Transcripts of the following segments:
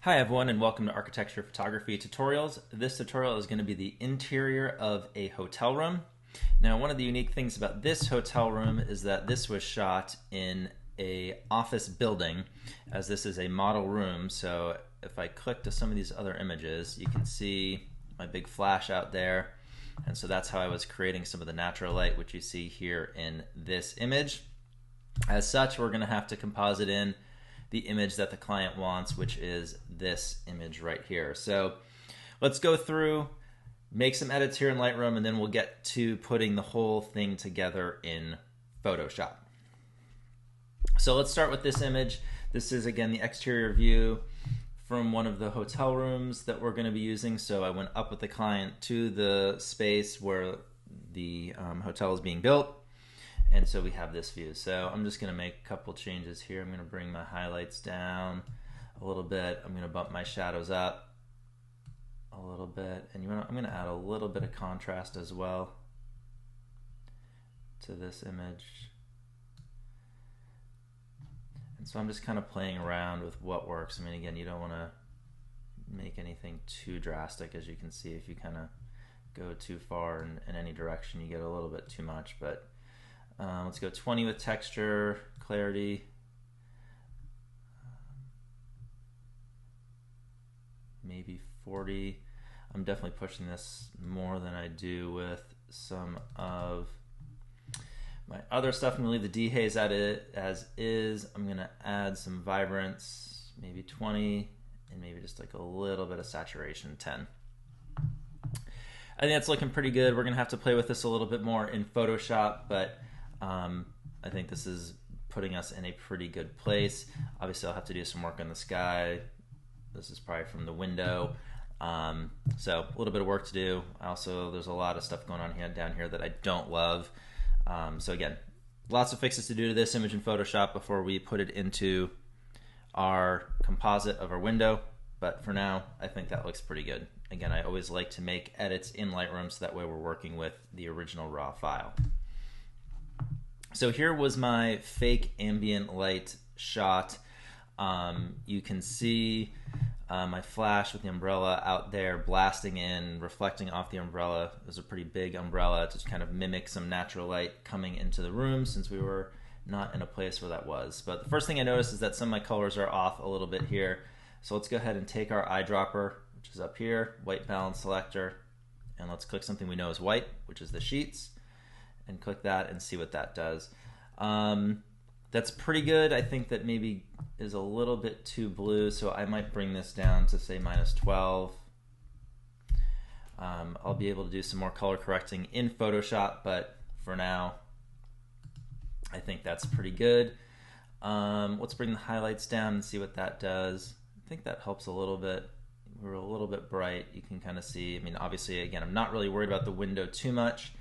Hi everyone and welcome to Architecture Photography Tutorials. This tutorial is going to be the interior of a hotel room. Now one of the unique things about this hotel room is that this was shot in a office building, as this is a model room. So if I click to some of these other images, you can see my big flash out there, and so that's how I was creating some of the natural light which you see here in this image. As such, we're going to have to composite in the image that the client wants, which is this image right here. So let's go through, make some edits here in Lightroom, and then we'll get to putting the whole thing together in Photoshop. So let's start with this image. This is again the exterior view from one of the hotel rooms that we're going to be using. So I went up with the client to the space where the hotel is being built. And so we have this view. So I'm just going to make a couple changes here. I'm going to bring my highlights down a little bit. I'm going to bump my shadows up a little bit. And I'm going to add a little bit of contrast as well to this image. And so I'm just kind of playing around with what works. I mean, again, you don't want to make anything too drastic. As you can see, if you kind of go too far in any direction, you get a little bit too much. But let's go 20 with texture, clarity. Maybe 40. I'm definitely pushing this more than I do with some of my other stuff. I'm going to leave the dehaze at it as is. I'm going to add some vibrance, maybe 20, and maybe just like a little bit of saturation, 10. I think that's looking pretty good. We're going to have to play with this a little bit more in Photoshop, but I think this is putting us in a pretty good place. Obviously I'll have to do some work on the sky. This is probably from the window. So a little bit of work to do. Also, there's a lot of stuff going on here down here that I don't love. So again, lots of fixes to do to this image in Photoshop before we put it into our composite of our window. But for now, I think that looks pretty good. Again, I always like to make edits in Lightroom so that way we're working with the original raw file. So here was my fake ambient light shot. You can see my flash with the umbrella out there blasting in, reflecting off the umbrella. It was a pretty big umbrella to kind of mimic some natural light coming into the room, since we were not in a place where that was. But the first thing I noticed is that some of my colors are off a little bit here. So let's go ahead and take our eyedropper, which is up here, white balance selector, and let's click something we know is white, which is the sheets, and click that and see what that does. That's pretty good. I think that maybe is a little bit too blue, so I might bring this down to say -12. I'll be able to do some more color correcting in Photoshop, but for now I think that's pretty good. Let's bring the highlights down and see what that does. I think that helps a little bit. We're a little bit bright. You can kind of see, I mean, obviously, again, I'm not really worried about the window too much.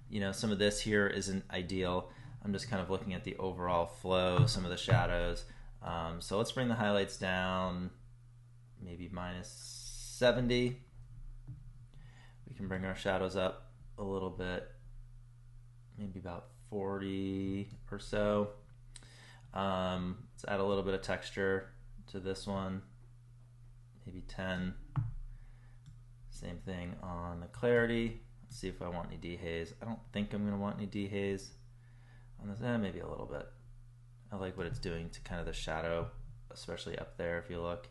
You know, some of this here isn't ideal. I'm just kind of looking at the overall flow, some of the shadows. So let's bring the highlights down, maybe -70. We can bring our shadows up a little bit, maybe about 40 or so. Let's add a little bit of texture to this one, maybe 10. Same thing on the clarity. Let's see if I want any dehaze. I don't think I'm going to want any dehaze on this. Maybe a little bit. I like what it's doing to kind of the shadow, especially up there. If you look,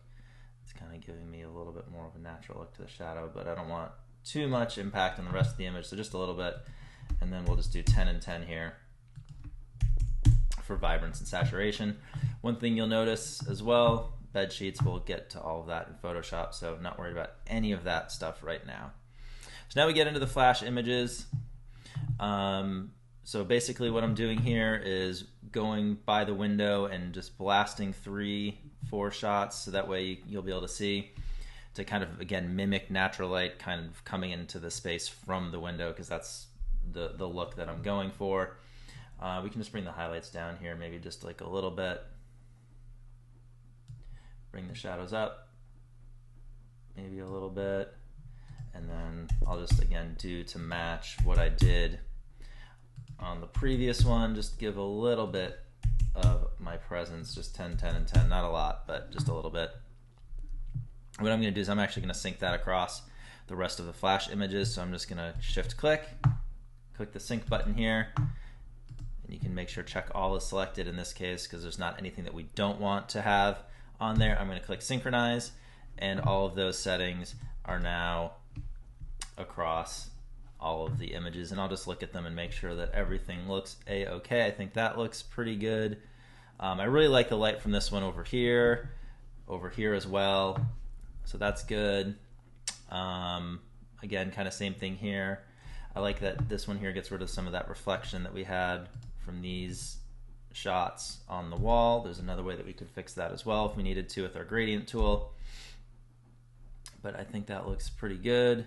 it's kind of giving me a little bit more of a natural look to the shadow, but I don't want too much impact on the rest of the image, so just a little bit. And then we'll just do 10 and 10 here for vibrance and saturation. One thing you'll notice as well, bed sheets, we'll get to all of that in Photoshop, so not worried about any of that stuff right now. So now we get into the flash images. So basically what I'm doing here is going by the window and just blasting 3-4 shots, so that way you'll be able to see, to kind of, again, mimic natural light kind of coming into the space from the window, because that's the look that I'm going for. We can just bring the highlights down here, maybe just like a little bit. Bring the shadows up, maybe a little bit. And then I'll just, again, do to match what I did on the previous one, just give a little bit of my presence, just 10, 10, and 10, not a lot, but just a little bit. what I'm going to do is I'm actually going to sync that across the rest of the flash images. So I'm just going to shift click the sync button here, and you can make sure check all is selected in this case because there's not anything that we don't want to have on there. I'm going to click synchronize, and all of those settings are now across all of the images, and I'll just look at them and make sure that everything looks a-okay. I think that looks pretty good. I really like the light from this one over here as well, so that's good. Again, kind of same thing here. I like that this one here gets rid of some of that reflection that we had from these shots on the wall. There's another way that we could fix that as well if we needed to with our gradient tool, but I think that looks pretty good.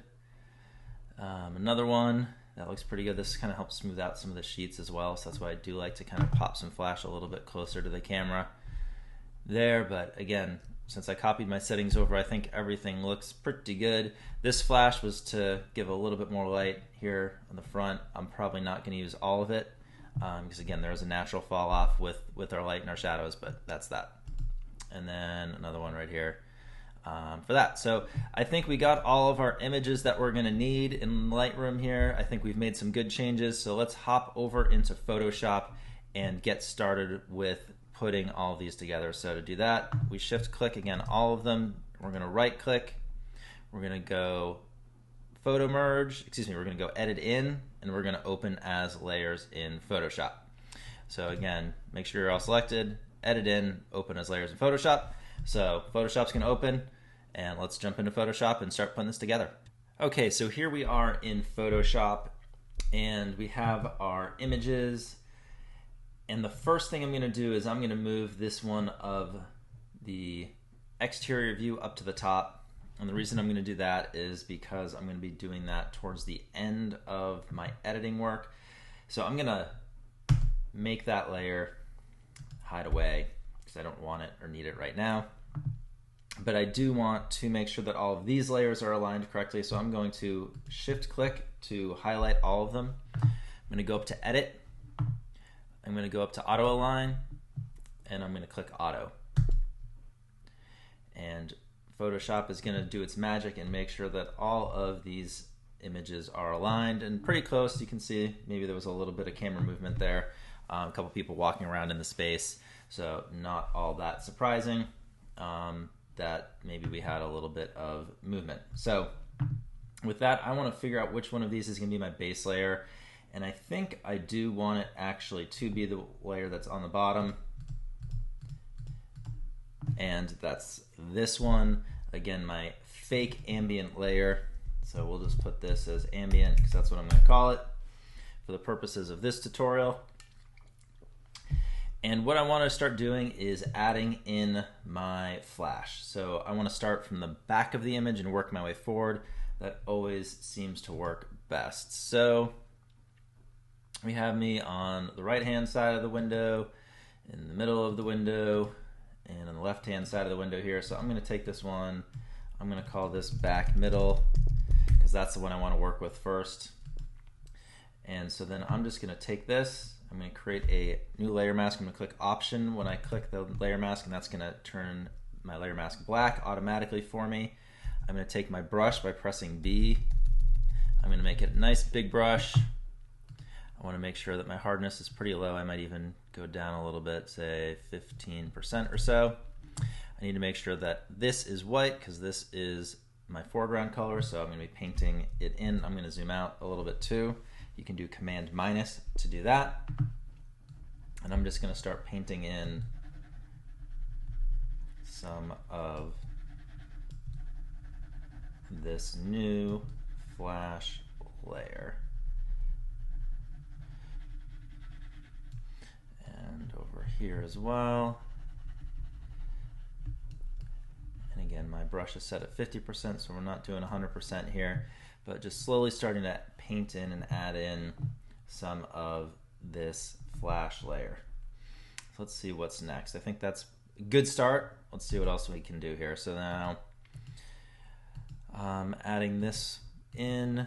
Another one that looks pretty good. This kind of helps smooth out some of the sheets as well, so that's why I do like to kind of pop some flash a little bit closer to the camera there. But again, since I copied my settings over, I think everything looks pretty good. This flash was to give a little bit more light here on the front. I'm probably not going to use all of it because again, there's a natural fall off with our light and our shadows, but that's that. And then another one right here for that. So I think we got all of our images that we're going to need in Lightroom here. I think we've made some good changes. So let's hop over into Photoshop and get started with putting all of these together. So to do that, we shift click again all of them. We're going to right click. We're going to go photo merge, we're going to go edit in, and we're going to open as layers in Photoshop. So again, make sure you're all selected, edit in, open as layers in Photoshop. So Photoshop's going to open, and let's jump into Photoshop and start putting this together. Okay, so here we are in Photoshop, and we have our images. And the first thing I'm going to do is I'm going to move this one of the exterior view up to the top. And the reason I'm going to do that is because I'm going to be doing that towards the end of my editing work. So I'm going to make that layer hide away because I don't want it or need it right now. But I do want to make sure that all of these layers are aligned correctly. So I'm going to shift click to highlight all of them. I'm going to go up to edit. I'm going to go up to auto align, and I'm going to click auto. And Photoshop is going to do its magic and make sure that all of these images are aligned and pretty close. You can see maybe there was a little bit of camera movement there, a couple people walking around in the space, so not all that surprising that maybe we had a little bit of movement. So with that, I want to figure out which one of these is going to be my base layer. And I think I do want it actually to be the layer that's on the bottom. And that's this one. Again, my fake ambient layer. So we'll just put this as ambient because that's what I'm going to call it for the purposes of this tutorial. And what I want to start doing is adding in my flash. So I want to start from the back of the image and work my way forward. That always seems to work best. So we have me on the right hand side of the window, in the middle of the window, and on the left hand side of the window here. So I'm going to take this one, I'm going to call this back middle because that's the one I want to work with first. And so then I'm just going to take this, I'm going to create a new layer mask. I'm going to click option when I click the layer mask, and that's going to turn my layer mask black automatically for me. I'm going to take my brush by pressing B. I'm going to make it a nice big brush. I want to make sure that my hardness is pretty low. I might even go down a little bit, say 15% or so. I need to make sure that this is white because this is my foreground color, so I'm going to be painting it in. I'm going to zoom out a little bit too. You can do Command minus to do that. And I'm just going to start painting in some of this new flash layer. And over here as well. And again, my brush is set at 50%, so we're not doing 100% here, but just slowly starting to paint in and add in some of this flash layer. So let's see what's next. I think that's a good start. Let's see what else we can do here. So now adding this in, you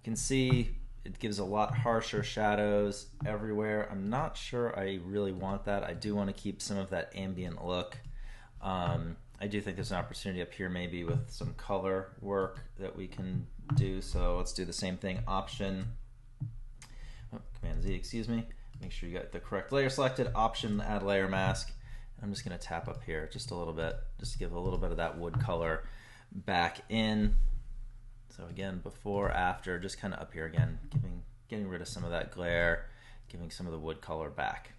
can see it gives a lot harsher shadows everywhere. I'm not sure I really want that. I do want to keep some of that ambient look. I do think there's an opportunity up here maybe with some color work that we can do. So let's do the same thing. Option, Command Z, excuse me. Make sure you got the correct layer selected. Option, add layer mask. I'm just going to tap up here just a little bit, just to give a little bit of that wood color back in. So again, before, after, just kind of up here again, getting rid of some of that glare, giving some of the wood color back.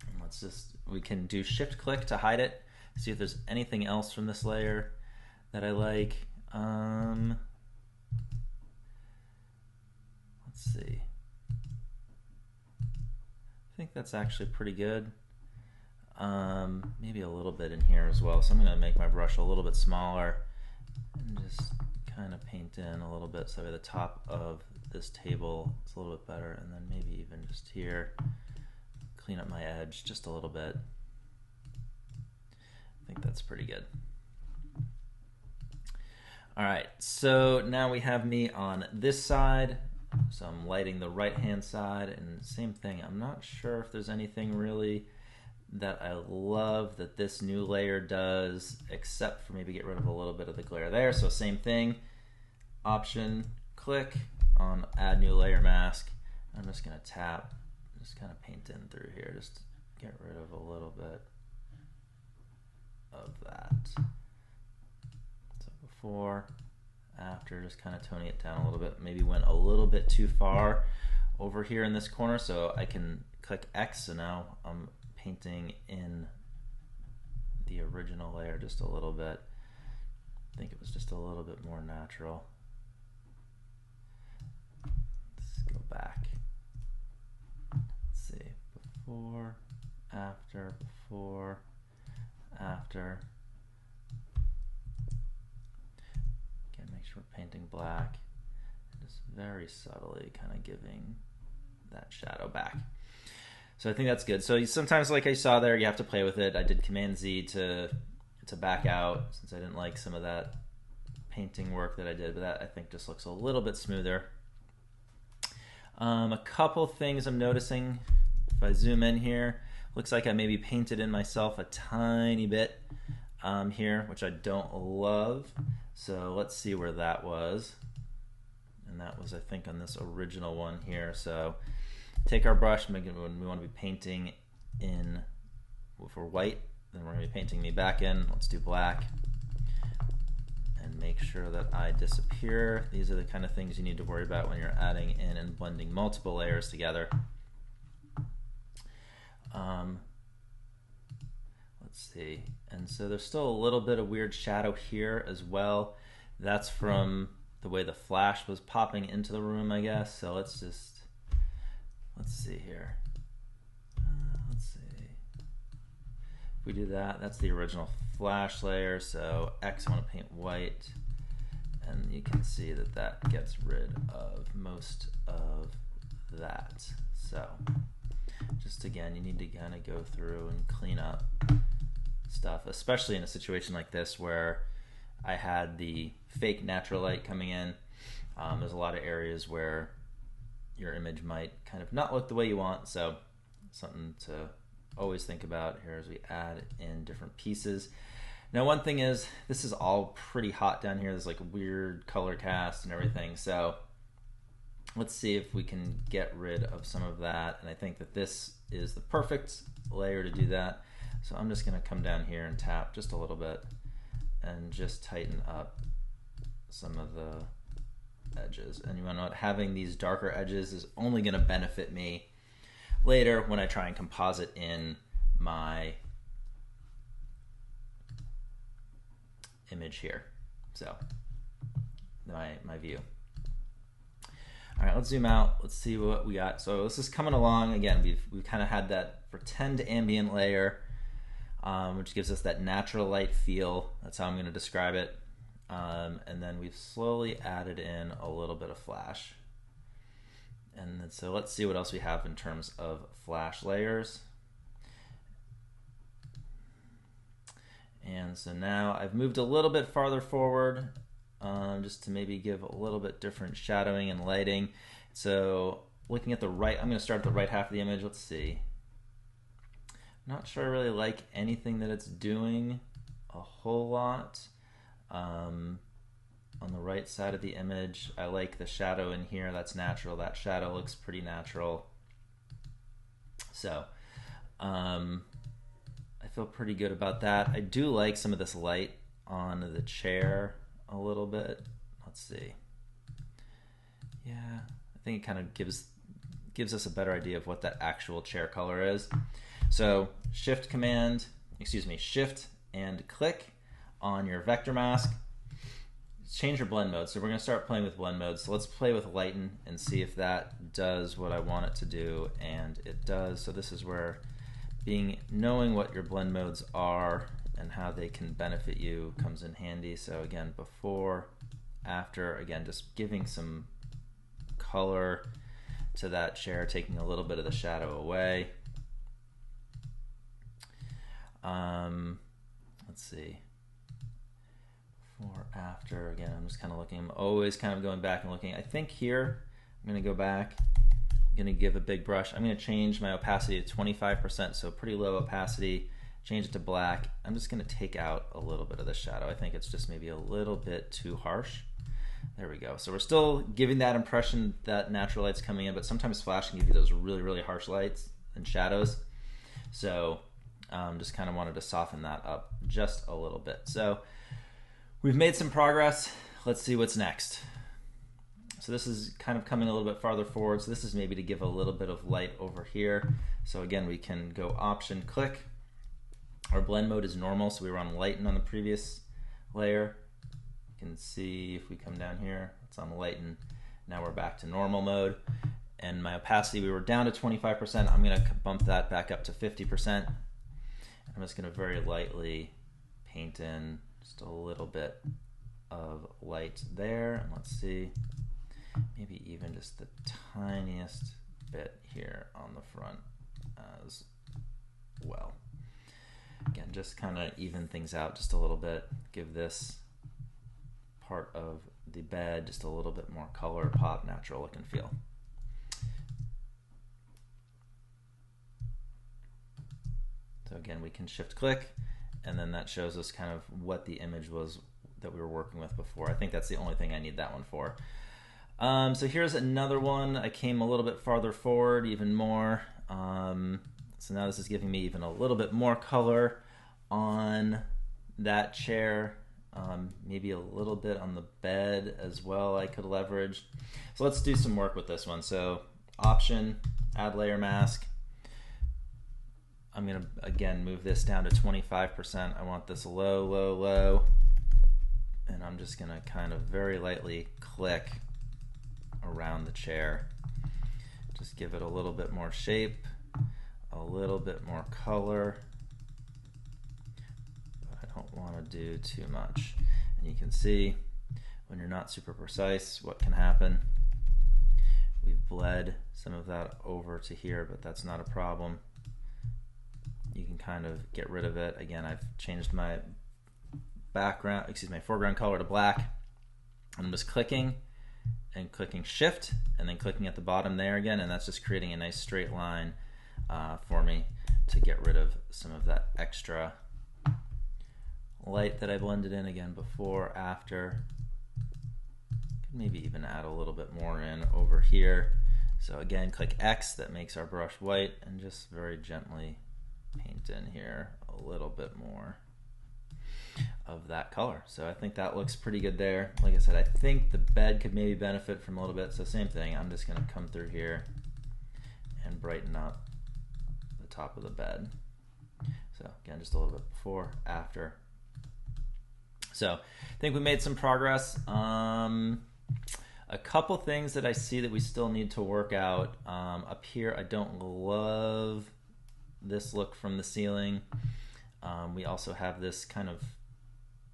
And we can do shift click to hide it, see if there's anything else from this layer that I like. Let's see. I think that's actually pretty good. Maybe a little bit in here as well. So I'm going to make my brush a little bit smaller and just kind of paint in a little bit so the top of this table is a little bit better, and then maybe even just here, clean up my edge just a little bit. I think that's pretty good. All right, so now we have me on this side. So I'm lighting the right hand side, and same thing. I'm not sure if there's anything really that I love that this new layer does, except for maybe get rid of a little bit of the glare there. So same thing, option, click on add new layer mask. I'm just gonna tap, just kind of paint in through here, just get rid of a little bit of that. So before, after, just kind of toning it down a little bit. Maybe went a little bit too far over here in this corner, so I can click X, so now I'm painting in the original layer just a little bit. I think it was just a little bit more natural. Let's go back. Let's see, before, after, before, after. Again, make sure we're painting black, just very subtly kind of giving that shadow back. So I think that's good. So sometimes, like I saw there, you have to play with it. I did Command Z to back out since I didn't like some of that painting work that I did, but that I think just looks a little bit smoother. A couple things I'm noticing. If I zoom in here, looks like I maybe painted in myself a tiny bit here, which I don't love. So let's see where that was. And that was, I think, on this original one here. So take our brush, when we want to be painting in, for white, then we're going to be painting me back in. Let's do black and make sure that I disappear. These are the kind of things you need to worry about when you're adding in and blending multiple layers together. Let's see, and so there's still a little bit of weird shadow here as well. That's from the way the flash was popping into the room, I guess. So let's see here. Let's see. If we do that, that's the original flash layer. So X, I want to paint white, and you can see that that gets rid of most of that. So just again, you need to kind of go through and clean up stuff, especially in a situation like this where I had the fake natural light coming in. There's a lot of areas where your image might kind of not look the way you want, so something to always think about here as we add in different pieces. Now, one thing is, this is all pretty hot down here. There's like a weird color cast and everything, so let's see if we can get rid of some of that, and I think that this is the perfect layer to do that. So I'm just going to come down here and tap just a little bit and just tighten up some of the edges. And you want to know, having these darker edges is only going to benefit me later when I try and composite in my image here. So my view. All right, let's zoom out. Let's see what we got. So this is coming along. Again, we've kind of had that pretend ambient layer, which gives us that natural light feel. That's how I'm going to describe it. And then we've slowly added in a little bit of flash. And then, so let's see what else we have in terms of flash layers. And so now I've moved a little bit farther forward, just to maybe give a little bit different shadowing and lighting. So looking at the right, I'm going to start at the right half of the image. Let's see. Not sure I really like anything that it's doing a whole lot. On the right side of the image, I like the shadow in here. That's natural. That shadow looks pretty natural. So I feel pretty good about that. I do like some of this light on the chair a little bit. Let's see. Yeah, I think it kind of gives us a better idea of what that actual chair color is. So shift and click on your vector mask. Change your blend mode. So we're going to start playing with blend mode. So let's play with lighten and see if that does what I want it to do, and it does. So this is where knowing what your blend modes are and how they can benefit you comes in handy. So again, before, after, again, just giving some color to that chair, taking a little bit of the shadow away. Let's see. Before, after, again, I'm just kind of looking. I'm always kind of going back and looking. I think here, I'm going to go back. I'm going to give a big brush. I'm going to change my opacity to 25%, so pretty low opacity. Change it to black. I'm just going to take out a little bit of the shadow. I think it's just maybe a little bit too harsh. There we go. So we're still giving that impression that natural light's coming in, but sometimes flash can give you those really, really harsh lights and shadows. So just kind of wanted to soften that up just a little bit. So we've made some progress. Let's see what's next. So this is kind of coming a little bit farther forward. So this is maybe to give a little bit of light over here. So again, we can go option, click. Our blend mode is normal, so we were on lighten on the previous layer. You can see if we come down here, it's on lighten. Now we're back to normal mode. And my opacity, we were down to 25%. I'm gonna bump that back up to 50%. I'm just gonna very lightly paint in just a little bit of light there. And let's see, maybe even just the tiniest bit here on the front as well. Again, just kind of even things out just a little bit. Give this part of the bed just a little bit more color, pop, natural look and feel. So again, we can shift click, and then that shows us kind of what the image was that we were working with before. I think that's the only thing I need that one for. So here's another one. I came a little bit farther forward, even more. So now this is giving me even a little bit more color on that chair. Maybe a little bit on the bed as well I could leverage. So let's do some work with this one. So option, add layer mask. I'm gonna, again, move this down to 25%. I want this low, low, low. And I'm just gonna kind of very lightly click around the chair. Just give it a little bit more shape, a little bit more color. But I don't wanna do too much. And you can see when you're not super precise what can happen. We've bled some of that over to here, but that's not a problem. You can kind of get rid of it. Again, I've changed my foreground color to black. I'm just clicking and clicking shift and then clicking at the bottom there again, and that's just creating a nice straight line for me to get rid of some of that extra light that I blended in. Again, before, after. Could maybe even add a little bit more in over here. So again, click X, that makes our brush white, and just very gently paint in here a little bit more of that color. So I think that looks pretty good there. Like I said, I think the bed could maybe benefit from a little bit. So same thing, I'm just gonna come through here and brighten up the top of the bed. So again, just a little bit before, after. So I think we made some progress. A couple things that I see that we still need to work out. Up here, I don't love this look from the ceiling. We also have this kind of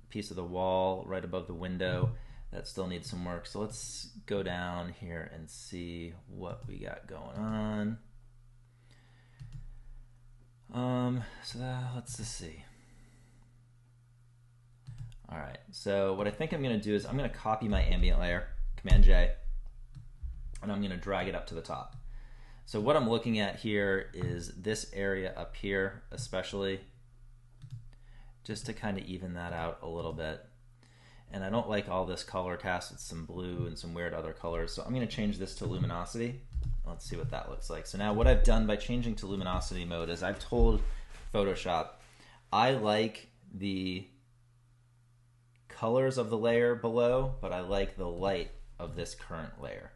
piece of the wall right above the window that still needs some work. So let's go down here and see what we got going on. Let's just see. All right, so what I think I'm gonna do is I'm gonna copy my ambient layer, Command J, and I'm gonna drag it up to the top. So what I'm looking at here is this area up here, especially, just to kind of even that out a little bit. And I don't like all this color cast with some blue and some weird other colors, so I'm going to change this to luminosity. Let's see what that looks like. So now what I've done by changing to luminosity mode is I've told Photoshop I like the colors of the layer below, but I like the light of this current layer.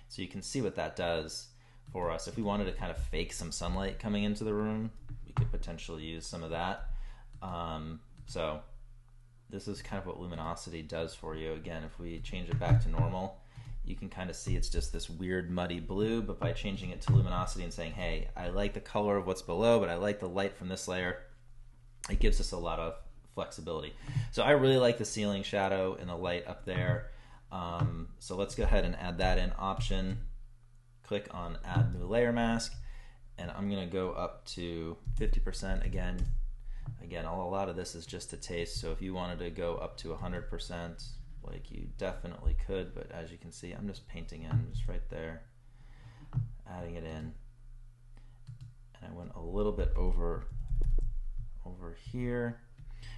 So you can see what that does for us. If we wanted to kind of fake some sunlight coming into the room, we could potentially use some of that. So this is kind of what luminosity does for you. Again, if we change it back to normal, you can kind of see it's just this weird muddy blue, but by changing it to luminosity and saying, hey, I like the color of what's below, but I like the light from this layer, it gives us a lot of flexibility. So I really like the ceiling shadow and the light up there. So let's go ahead and add that in. Option, click on add new layer mask, and I'm gonna go up to 50% again. Again, a lot of this is just a taste, so if you wanted to go up to 100%, like you definitely could, but as you can see, I'm just painting in just right there, adding it in, and I went a little bit over here.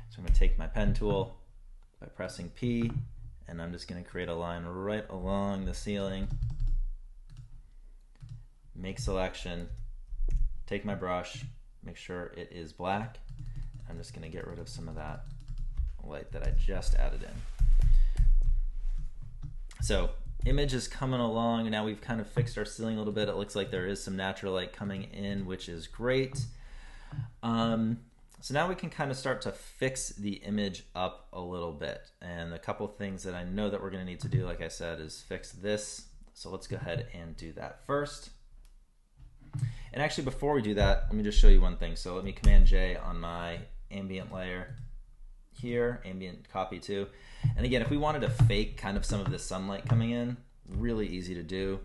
So I'm going to take my pen tool by pressing P, and I'm just going to create a line right along the ceiling, make selection, take my brush, make sure it is black. I'm just going to get rid of some of that light that I just added in. So image is coming along, and now we've kind of fixed our ceiling a little bit. It looks like there is some natural light coming in, which is great. So now we can kind of start to fix the image up a little bit. And a couple things that I know that we're going to need to do, like I said, is fix this. So let's go ahead and do that first. And actually, before we do that, let me just show you one thing. So let me Command J on my ambient layer here, ambient copy too. And again, if we wanted to fake kind of some of this sunlight coming in, really easy to do.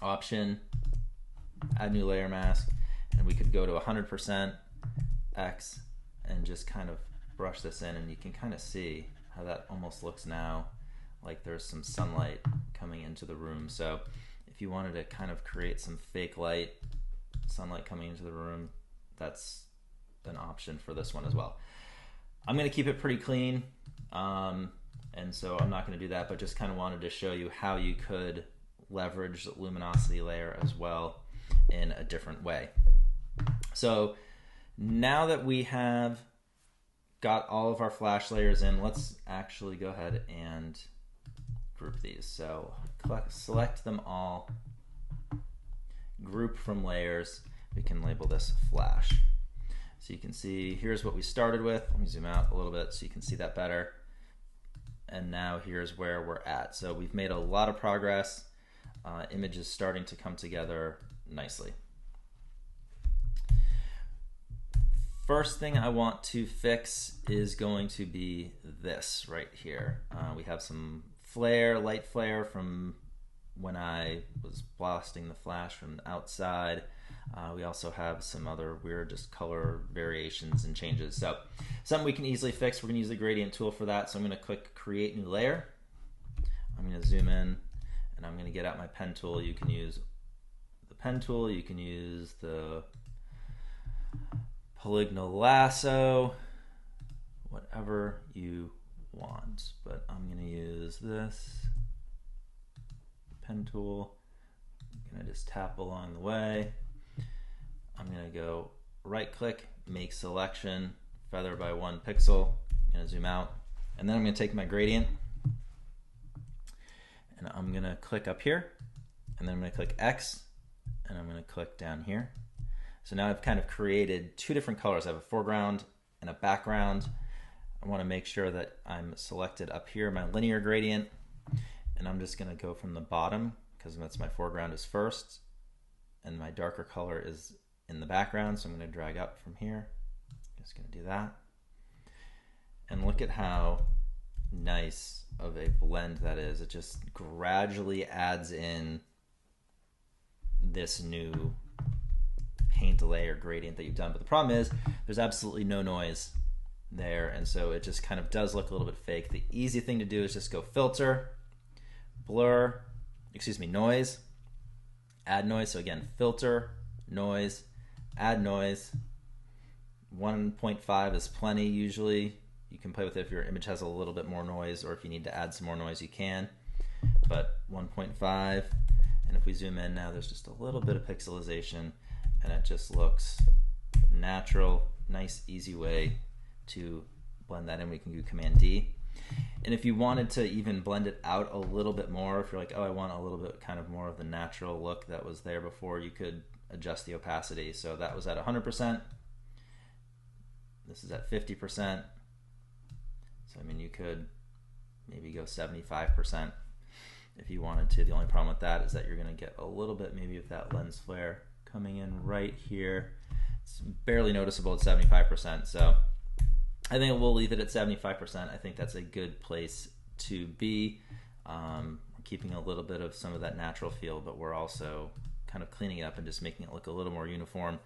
Option, add new layer mask, and we could go to 100%, X, and just kind of brush this in, and you can kind of see how that almost looks now like there's some sunlight coming into the room. So if you wanted to kind of create some fake light, sunlight coming into the room, that's an option for this one as well. I'm going to keep it pretty clean, and so I'm not going to do that, but just kind of wanted to show you how you could leverage the luminosity layer as well in a different way. So now that we have got all of our flash layers in, let's actually go ahead and group these. So select them all, group from layers. We can label this flash. So you can see here's what we started with. Let me zoom out a little bit so you can see that better. And now here's where we're at. So we've made a lot of progress. Image is starting to come together nicely. First thing I want to fix is going to be this right here. We have some flare, light flare from when I was blasting the flash from the outside. We also have some other weird just color variations and changes. So something we can easily fix. We're going to use the gradient tool for that. So I'm going to click create new layer. I'm going to zoom in, and I'm going to get out my pen tool. You can use the pen tool. You can use the polygonal lasso, whatever you want. But I'm going to use this pen tool. I'm going to just tap along the way. I'm going to go right click, make selection, feather by 1 pixel. I'm going to zoom out, and then I'm going to take my gradient, and I'm going to click up here, and then I'm going to click X, and I'm going to click down here. So now I've kind of created two different colors. I have a foreground and a background. I want to make sure that I'm selected up here, my linear gradient, and I'm just going to go from the bottom because that's my foreground is first, and my darker color is in the background, so I'm going to drag up from here. Just going to do that. And look at how nice of a blend that is. It just gradually adds in this new paint layer gradient that you've done. But the problem is there's absolutely no noise there, and so it just kind of does look a little bit fake. The easy thing to do is just go filter, blur, noise, add noise. So again, filter, noise, add noise. 1.5 is plenty usually. You can play with it if your image has a little bit more noise, or if you need to add some more noise, you can. But 1.5, and if we zoom in now, there's just a little bit of pixelization, and it just looks natural. Nice, easy way to blend that in. We can do Command D. And if you wanted to even blend it out a little bit more, if you're like, oh, I want a little bit kind of more of the natural look that was there before, you could adjust the opacity. So that was at 100%. This is at 50%. So I mean, you could maybe go 75% if you wanted to. The only problem with that is that you're going to get a little bit maybe of that lens flare coming in right here. It's barely noticeable at 75%. So I think we'll leave it at 75%. I think that's a good place to be. We're keeping a little bit of some of that natural feel, but we're also kind of cleaning it up and just making it look a little more uniform.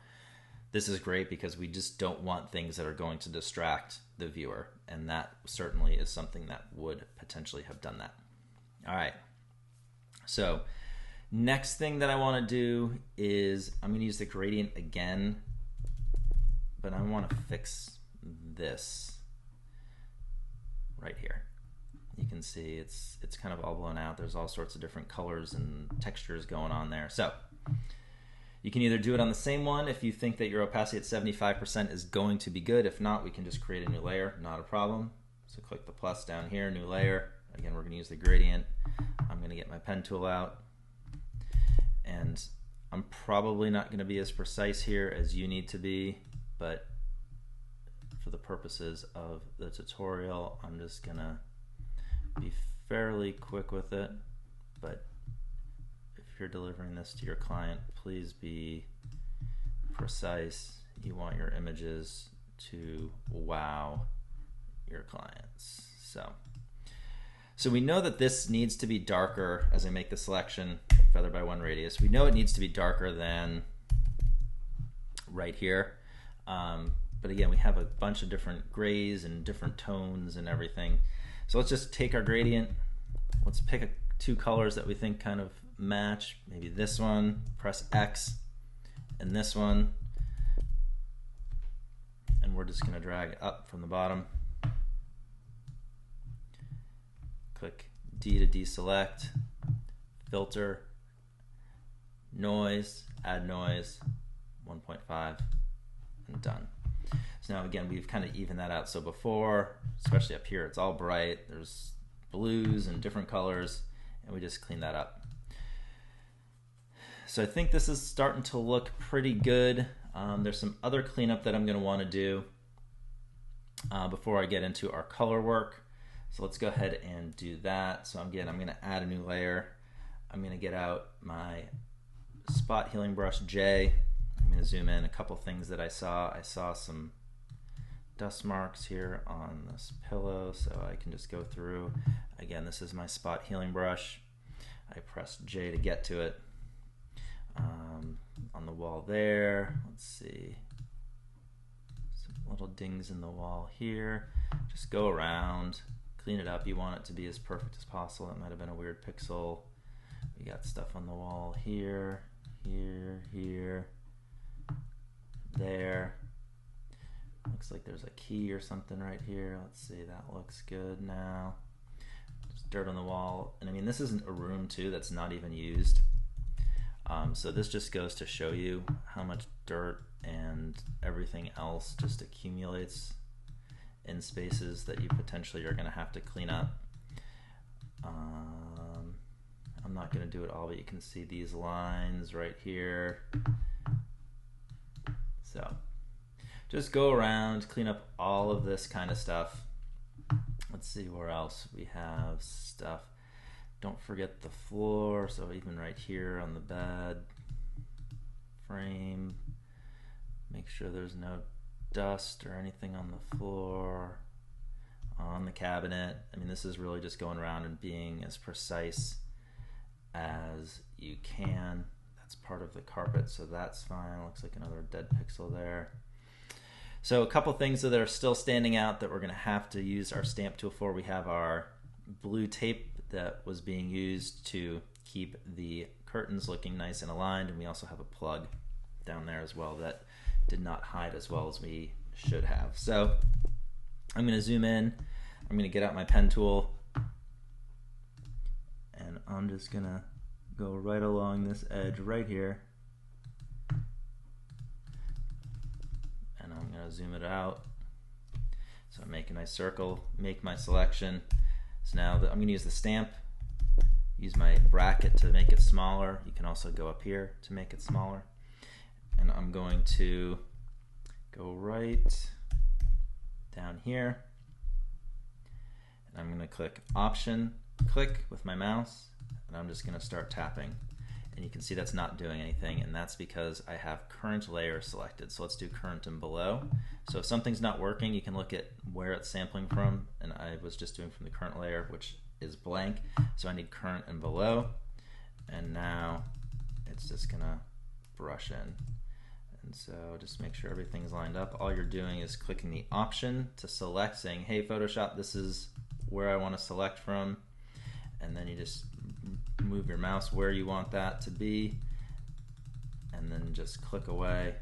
This is great because we just don't want things that are going to distract the viewer, and that certainly is something that would potentially have done that. All right, so next thing that I want to do is I'm going to use the gradient again, but I want to fix this right here. You can see it's kind of all blown out. There's all sorts of different colors and textures going on there. So you can either do it on the same one if you think that your opacity at 75% is going to be good. If not, we can just create a new layer, not a problem. So click the plus down here, new layer. Again, we're going to use the gradient. I'm going to get my pen tool out, and I'm probably not going to be as precise here as you need to be, but for the purposes of the tutorial, I'm just going to be fairly quick with it. But if you're delivering this to your client, please be precise. You want your images to wow your clients. So we know that this needs to be darker as I make the selection, feather by 1 radius. We know it needs to be darker than right here. But again, we have a bunch of different grays and different tones and everything. So let's just take our gradient. Let's pick 2 colors that we think kind of match. Maybe this one, press X, and this one. And we're just gonna drag it up from the bottom. Click D to deselect, filter, noise, add noise, 1.5, and done. So now again, we've kind of evened that out. So before, especially up here, it's all bright. There's blues and different colors, and we just clean that up. So I think this is starting to look pretty good. There's some other cleanup that I'm going to want to do before I get into our color work. So let's go ahead and do that. So again, I'm going to add a new layer. I'm going to get out my spot healing brush J. I'm going to zoom in a couple things that I saw. I saw some dust marks here on this pillow, so I can just go through. Again, this is my spot healing brush. I press J to get to it. On the wall there, let's see, some little dings in the wall here. Just go around, clean it up. You want it to be as perfect as possible. That might have been a weird pixel. We got stuff on the wall here, here, here, there. Looks like there's a key or something right here. Let's see, that looks good now. Just dirt on the wall. And I mean, this isn't a room too that's not even used. So this just goes to show you how much dirt and everything else just accumulates in spaces that you potentially are going to have to clean up. I'm not going to do it all, but you can see these lines right here. So just go around, clean up all of this kind of stuff. Let's see where else we have stuff. Don't forget the floor, so even right here on the bed frame, make sure there's no dust or anything on the floor, on the cabinet. I mean, this is really just going around and being as precise as you can. That's part of the carpet, so that's fine. Looks like another dead pixel there. So a couple things that are still standing out that we're going to have to use our stamp tool for. We have our blue tape that was being used to keep the curtains looking nice and aligned, and we also have a plug down there as well that did not hide as well as we should have. So I'm going to zoom in. I'm going to get out my pen tool, and I'm just going to go right along this edge right here, and I'm going to zoom it out. So I make a nice circle, make my selection. So now I'm going to use the stamp, use my bracket to make it smaller. You can also go up here to make it smaller. And I'm going to go right down here, and I'm going to click Option, click with my mouse, and I'm just going to start tapping. And you can see that's not doing anything, and that's because I have current layer selected. So let's do current and below. So if something's not working, you can look at where it's sampling from, and I was just doing from the current layer, which is blank. So I need current and below, and now it's just gonna brush in. And so just make sure everything's lined up. All you're doing is clicking the option to select, saying, hey Photoshop, this is where I want to select from, and then you just move your mouse where you want that to be, and then just click away,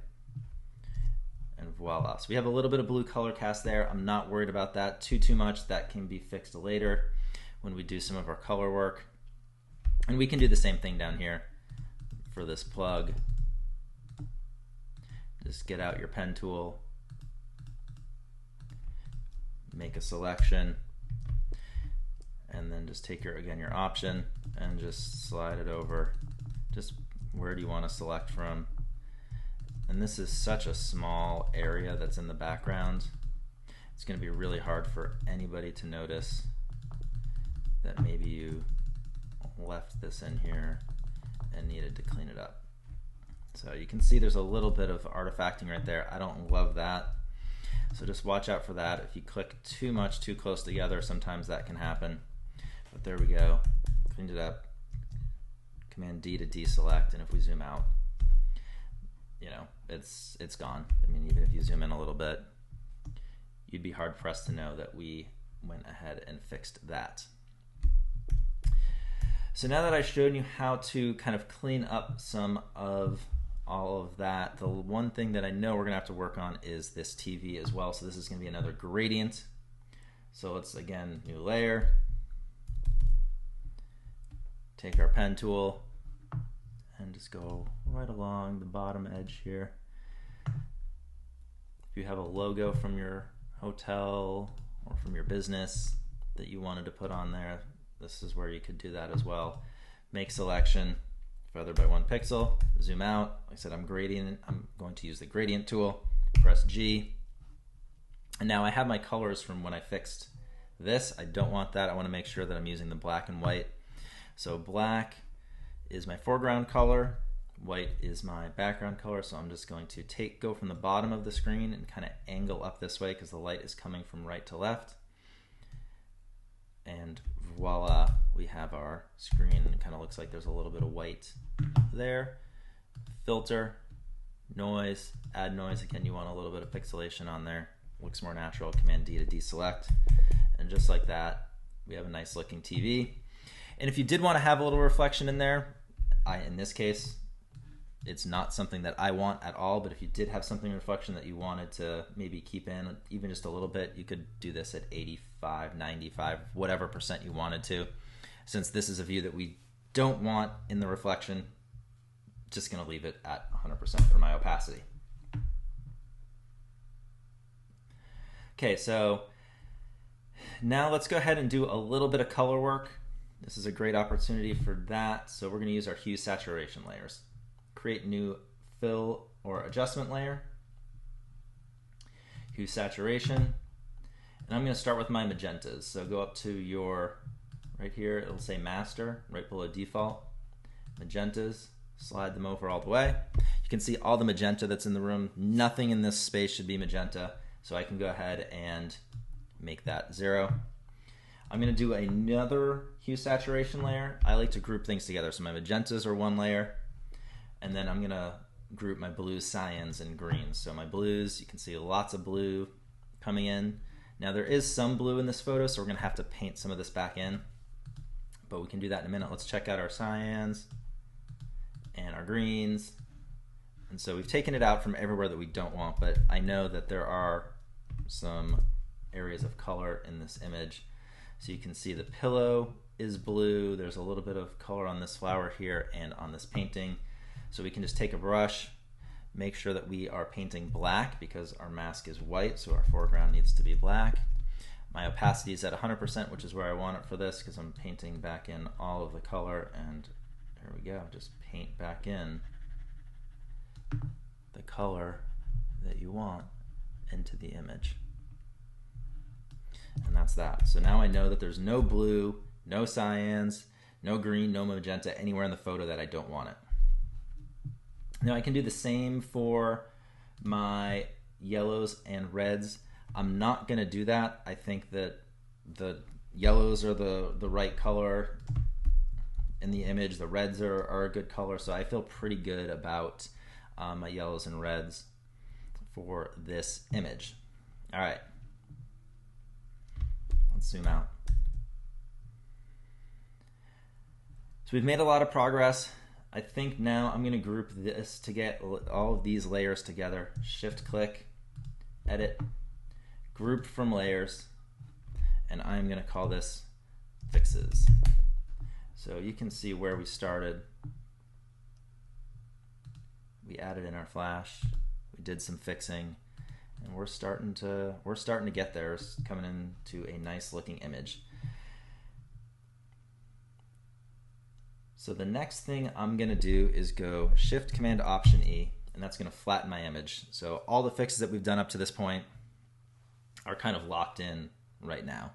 and voila. So we have a little bit of blue color cast there. I'm not worried about that too much. That can be fixed later when we do some of our color work. And we can do the same thing down here for this plug. Just get out your pen tool, make a selection, and then just take your option and just slide it over. Just where do you want to select from? And this is such a small area that's in the background. It's going to be really hard for anybody to notice that maybe you left this in here and needed to clean it up. So you can see there's a little bit of artifacting right there. I don't love that. So just watch out for that. If you click too much, too close together, sometimes that can happen. But there we go, cleaned it up. Command D to deselect, and if we zoom out, you know, it's gone. I mean, even if you zoom in a little bit, you'd be hard pressed to know that we went ahead and fixed that. So now that I've shown you how to kind of clean up some of all of that, the one thing that I know we're gonna have to work on is this TV as well. So this is gonna be another gradient. So let's, again, new layer, take our pen tool and just go right along the bottom edge here. If you have a logo from your hotel or from your business that you wanted to put on there, this is where you could do that as well. Make selection, feather by 1 pixel, zoom out. Like I said, I'm going to use the gradient tool, press G. And now I have my colors from when I fixed this. I don't want that. I want to make sure that I'm using the black and white. So black is my foreground color, white is my background color. So I'm just going to go from the bottom of the screen and kind of angle up this way because the light is coming from right to left. And voila, we have our screen. It kind of looks like there's a little bit of white there. Filter, noise, add noise. Again, you want a little bit of pixelation on there. Looks more natural. Command D to deselect. And just like that, we have a nice looking TV. And if you did want to have a little reflection in there, in this case, it's not something that I want at all, but if you did have something in reflection that you wanted to maybe keep in, even just a little bit, you could do this at 85, 95, whatever percent you wanted to. Since this is a view that we don't want in the reflection, just gonna leave it at 100% for my opacity. Okay, so now let's go ahead and do a little bit of color work. This is a great opportunity for that. So we're gonna use our hue saturation layers. Create new fill or adjustment layer, hue saturation, and I'm going to start with my magentas. So go up to your, right here, it'll say master, right below default, magentas, slide them over all the way. You can see all the magenta that's in the room. Nothing in this space should be magenta, so I can go ahead and make that 0. I'm going to do another hue saturation layer. I like to group things together, so my magentas are one layer, and then I'm gonna group my blues, cyans, and greens. So my blues, you can see lots of blue coming in. Now there is some blue in this photo, so we're gonna have to paint some of this back in, but we can do that in a minute. Let's check out our cyans. and our greens. And so we've taken it out from everywhere that we don't want, but I know that there are some areas of color in this image. So you can see the pillow is blue. There's a little bit of color on this flower here and on this painting. So we can just take a brush, make sure that we are painting black because our mask is white, so our foreground needs to be black. My opacity is at 100%, which is where I want it for this because I'm painting back in all of the color, and there we go, just paint back in the color that you want into the image. And that's that. So now I know that there's no blue, no cyans, no green, no magenta anywhere in the photo that I don't want it. Now I can do the same for my yellows and reds. I'm not going to do that. I think that the yellows are the right color in the image. The reds are a good color, so I feel pretty good about my yellows and reds for this image. All right, let's zoom out. So we've made a lot of progress. I think now I'm going to group this to get all of these layers together. Shift click, edit, group from layers, and I'm going to call this fixes. So you can see where we started. We added in our flash, we did some fixing, and we're starting to get there. It's coming into a nice looking image. So the next thing I'm going to do is go Shift Command Option E, and that's going to flatten my image. So all the fixes that we've done up to this point are kind of locked in right now.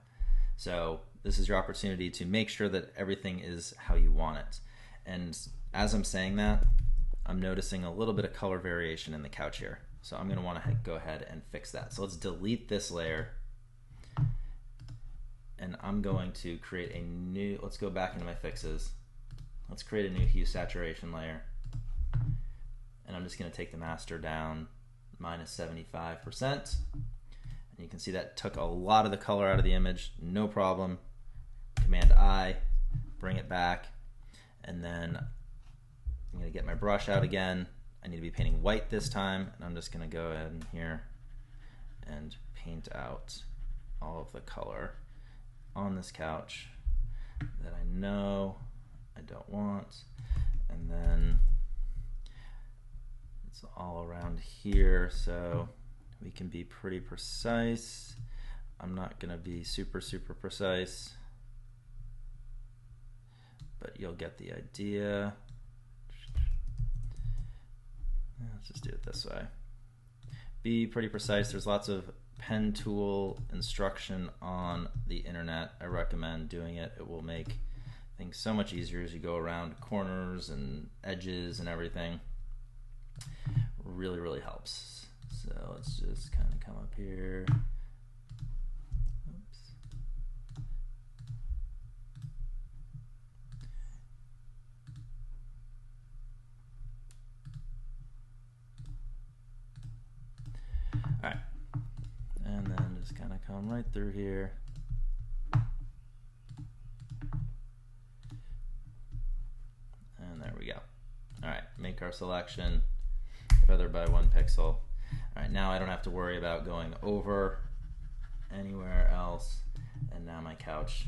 So this is your opportunity to make sure that everything is how you want it. And as I'm saying that, I'm noticing a little bit of color variation in the couch here. So I'm going to want to go ahead and fix that. So let's delete this layer. And I'm going to create a new, let's go back into my fixes. Let's create a new hue saturation layer. And I'm just going to take the master down -75%. And you can see that took a lot of the color out of the image, no problem. Command I, bring it back. And then I'm going to get my brush out again. I need to be painting white this time. And I'm just going to go ahead in here and paint out all of the color on this couch that I know I don't want, and then it's all around here, so we can be pretty precise. I'm not going to be super precise, but you'll get the idea. Let's just do it this way. Be pretty precise. There's lots of pen tool instruction on the internet. I recommend doing it. It will make things so much easier as you go around corners and edges and everything. Really helps. So let's just kind of come up here. Oops. All right, and then just kind of come right through here. There we go. All right, make our selection, feather by 1 pixel. All right, now I don't have to worry about going over anywhere else, and now my couch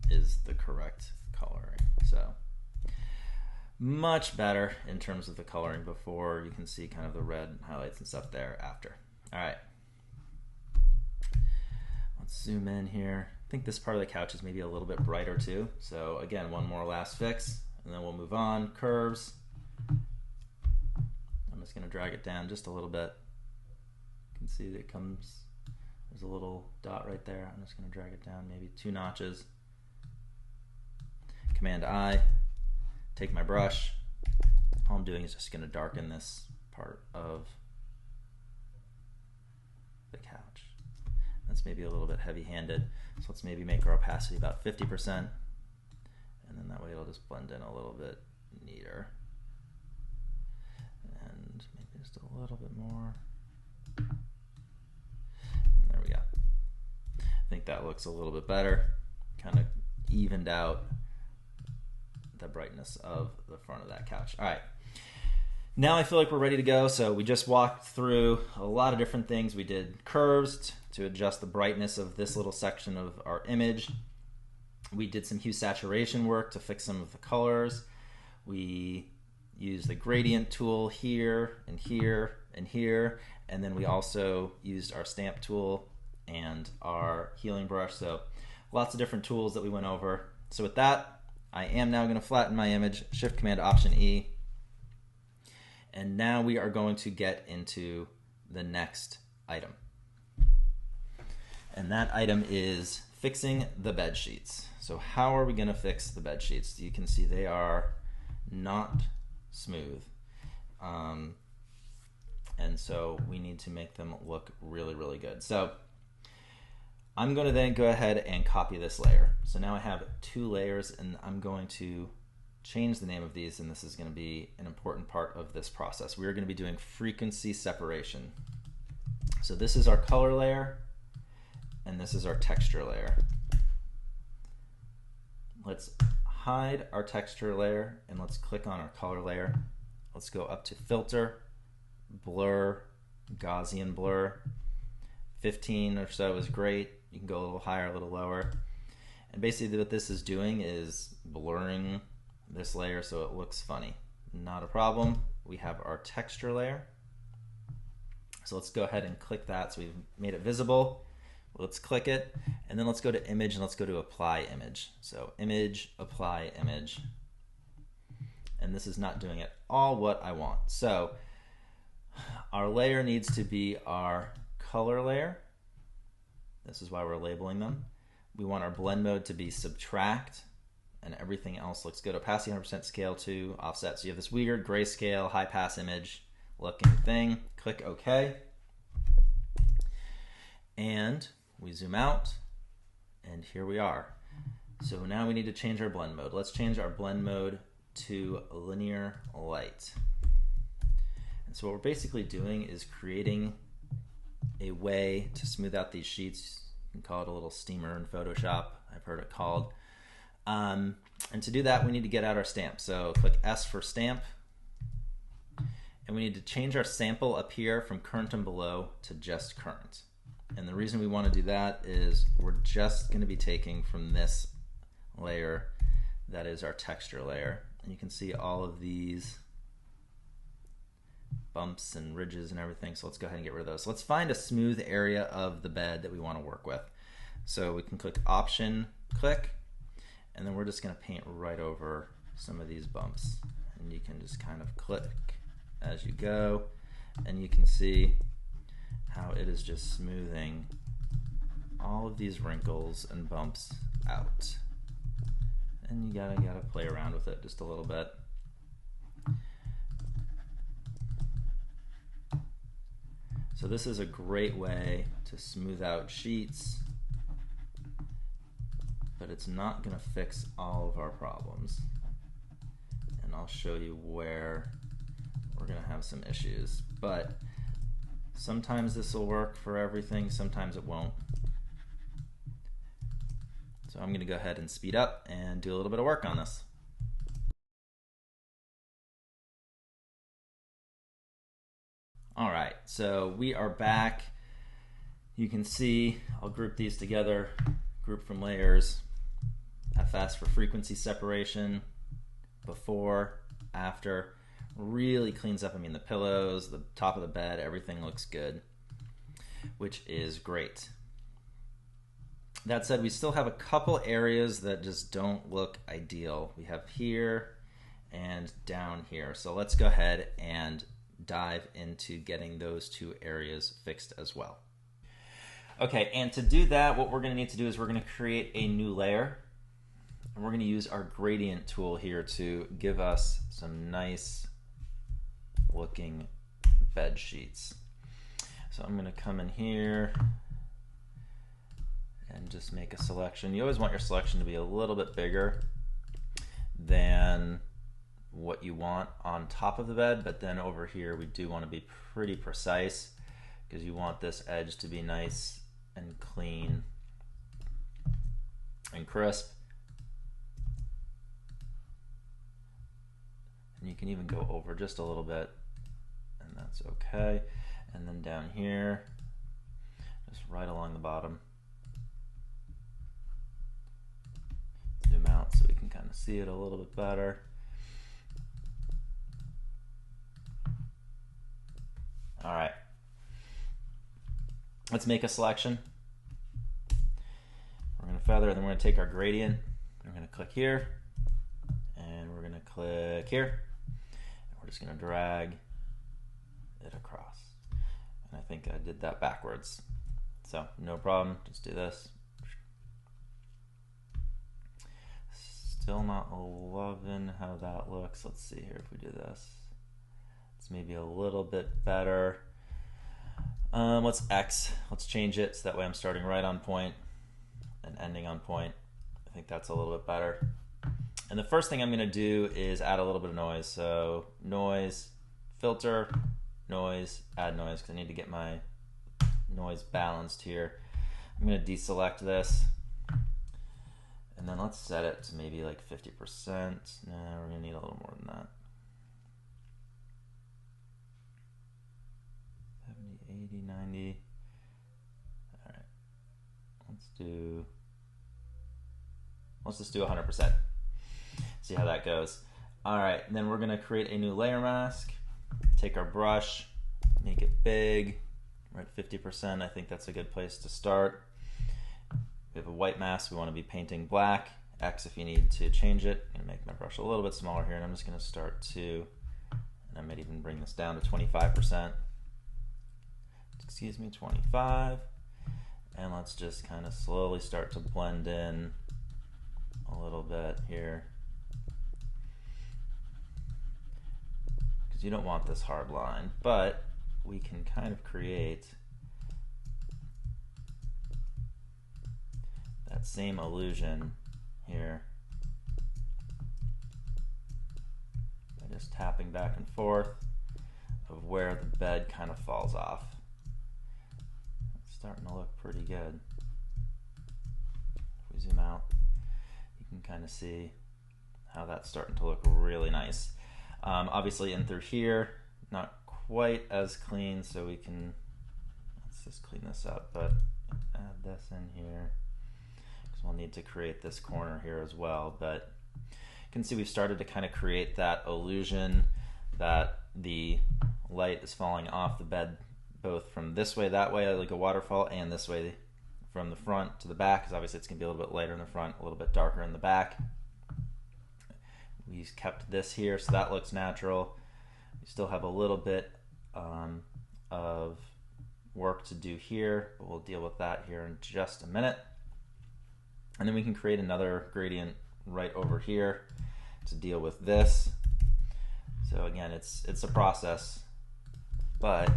is the correct coloring. So much better in terms of the coloring before. You can see kind of the red highlights and stuff there after. All right, let's zoom in here. I think this part of the couch is maybe a little bit brighter too. So again, one more last fix, and then we'll move on. Curves. I'm just going to drag it down just a little bit. You can see that it comes, there's a little dot right there. I'm just going to drag it down maybe 2 notches. Command I, take my brush. All I'm doing is just going to darken this part of the couch. That's maybe a little bit heavy-handed. So let's maybe make our opacity about 50%. And then that way it'll just blend in a little bit neater. And maybe just a little bit more. And there we go. I think that looks a little bit better. Kind of evened out the brightness of the front of that couch. All right. Now I feel like we're ready to go. So we just walked through a lot of different things. We did curves to adjust the brightness of this little section of our image. We did some hue saturation work to fix some of the colors. We used the gradient tool here and here and here. And then we also used our stamp tool and our healing brush. So lots of different tools that we went over. So with that, I am now going to flatten my image, Shift Command Option E. And now we are going to get into the next item. And that item is fixing the bed sheets. So how are we going to fix the bed sheets? You can see they are not smooth. And so we need to make them look really, really good. So I'm going to then go ahead and copy this layer. So now I have 2 layers, and I'm going to change the name of these, and this is going to be an important part of this process. We're going to be doing frequency separation. So this is our color layer, and this is our texture layer. Let's hide our texture layer, and let's click on our color layer. Let's go up to Filter, Blur, Gaussian Blur. 15 or so is great. You can go a little higher, a little lower. And basically what this is doing is blurring this layer so it looks funny. Not a problem. We have our texture layer. So let's go ahead and click that. So we've made it visible. Let's click it, and then let's go to Image, and let's go to Apply Image. So Image, Apply Image. And this is not doing at all what I want. So our layer needs to be our color layer. This is why we're labeling them. We want our blend mode to be Subtract, and everything else looks good. Opacity 100%, scale 2, offset. So you have this weird grayscale, high pass image looking thing. Click OK. And we zoom out, and here we are. So now we need to change our blend mode. Let's change our blend mode to linear light. And so what we're basically doing is creating a way to smooth out these sheets. You can call it a little steamer in Photoshop, I've heard it called. And to do that, we need to get out our stamp. So click S for stamp. And we need to change our sample up here from current and below to just current. And the reason we want to do that is we're just going to be taking from this layer that is our texture layer. And you can see all of these bumps and ridges and everything. So let's go ahead and get rid of those. So let's find a smooth area of the bed that we want to work with. So we can click Option, click, and then we're just going to paint right over some of these bumps. And you can just kind of click as you go, and you can see how it is just smoothing all of these wrinkles and bumps out. And you gotta play around with it just a little bit. So this is a great way to smooth out sheets, but it's not gonna fix all of our problems. And I'll show you where we're gonna have some issues. But sometimes this will work for everything, sometimes it won't. So I'm going to go ahead and speed up and do a little bit of work on this. All right, so we are back. You can see, I'll group these together, group from layers, FS for frequency separation, before, after. Really cleans up, I mean, the pillows, the top of the bed, everything looks good, which is great. That said, we still have a couple areas that just don't look ideal. We have here and down here. So let's go ahead and dive into getting those 2 areas fixed as well. Okay, and to do that, what we're going to need to do is we're going to create a new layer. And we're going to use our gradient tool here to give us some nice looking bed sheets. So I'm going to come in here and just make a selection. You always want your selection to be a little bit bigger than what you want on top of the bed, but then over here we do want to be pretty precise because you want this edge to be nice and clean and crisp. And you can even go over just a little bit, and that's okay. And then down here, just right along the bottom. Zoom out so we can kind of see it a little bit better. All right, let's make a selection. We're going to feather, and then we're going to take our gradient. We're going to click here, and we're going to click here. And we're just going to drag it across. And I think I did that backwards. So no problem, just do this. Still not loving how that looks. Let's see here if we do this. It's maybe a little bit better. Let's X. Let's change it so that way I'm starting right on point and ending on point. I think that's a little bit better. And the first thing I'm going to do is add a little bit of noise. So noise, filter, noise, add noise, because I need to get my noise balanced here. I'm going to deselect this. And then let's set it to maybe like 50%. No, we're going to need a little more than that. 70, 80, 90. All right. Let's just do 100%. See how that goes. All right, and then we're going to create a new layer mask. Take our brush, make it big. We're at 50%. I think that's a good place to start. We have a white mask, we want to be painting black. X if you need to change it. I'm going to make my brush a little bit smaller here, and I'm just going to start to, and I might even bring this down to 25%. Excuse me, 25. And let's just kind of slowly start to blend in a little bit here. Because you don't want this hard line, but we can kind of create that same illusion here by just tapping back and forth of where the bed kind of falls off. It's starting to look pretty good. If we zoom out, you can kind of see how that's starting to look really nice. Obviously in through here, not quite as clean, so we can, let's just clean this up, but add this in here. We'll need to create this corner here as well, but you can see we've started to kind of create that illusion that the light is falling off the bed both from this way, that way, like a waterfall, and this way from the front to the back, because obviously it's going to be a little bit lighter in the front, a little bit darker in the back. We've kept this here, so that looks natural. We still have a little bit of work to do here, but we'll deal with that here in just a minute. And then we can create another gradient right over here to deal with this. So again, it's a process, but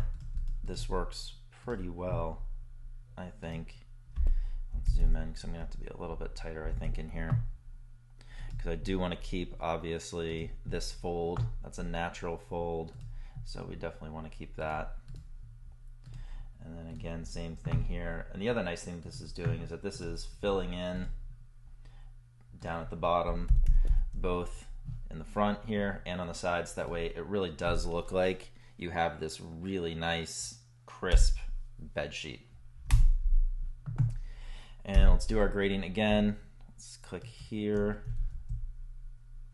this works pretty well, I think. Let's zoom in because I'm gonna have to be a little bit tighter, I think, in here. Because I do want to keep, obviously, this fold. That's a natural fold, so we definitely want to keep that. And then again, same thing here. And the other nice thing this is doing is that this is filling in down at the bottom, both in the front here and on the sides. That way it really does look like you have this really nice, crisp bed sheet. And let's do our gradient again. Let's click here